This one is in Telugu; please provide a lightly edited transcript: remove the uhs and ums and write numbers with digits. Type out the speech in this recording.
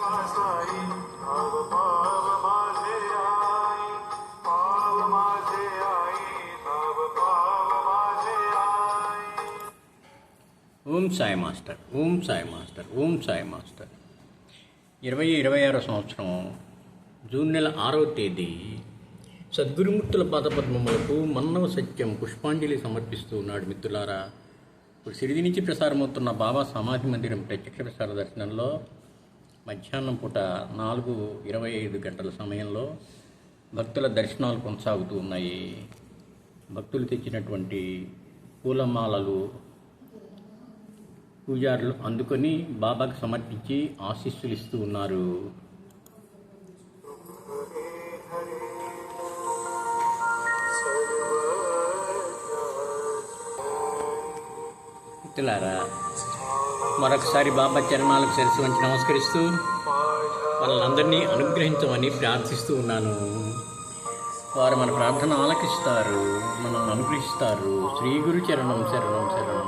साई अब पाव माझे आई पाव माझे आई अब पाव माझे आई. Om Sai master, Om Sai master, Om Sai master. 2026 సంవత్సరం జూన్ నెల 6వ తేదీ సద్గురుమూర్తుల పాదపద్మములకు మన్నవ సత్యం పుష్పాంజలి సమర్పిస్తూ ఉన్నాడు. మిత్రులారా, ఇప్పుడు సిరిది నుంచి ప్రసారమవుతున్న బాబా సమాధి మందిరం ప్రత్యక్ష ప్రసార దర్శనంలో మధ్యాహ్నం పూట 4:25 గంటల సమయంలో భక్తుల దర్శనాలు కొనసాగుతూ ఉన్నాయి. భక్తులు తెచ్చినటువంటి పూలమాలలు పూజారులు అందుకొని బాబాకు సమర్పించి ఆశీస్సులు ఇస్తూ ఉన్నారు. మిత్రులారా, మరొకసారి బాబా చరణాలకు శిరస్సు వంచి నమస్కరిస్తూ వాళ్ళందరినీ అనుగ్రహించమని ప్రార్థిస్తూ ఉన్నాను. వారు మన ప్రార్థన ఆలకిస్తారు, మనల్ని అనుగ్రహిస్తారు. శ్రీ గురు చరణం శరణం శరణం.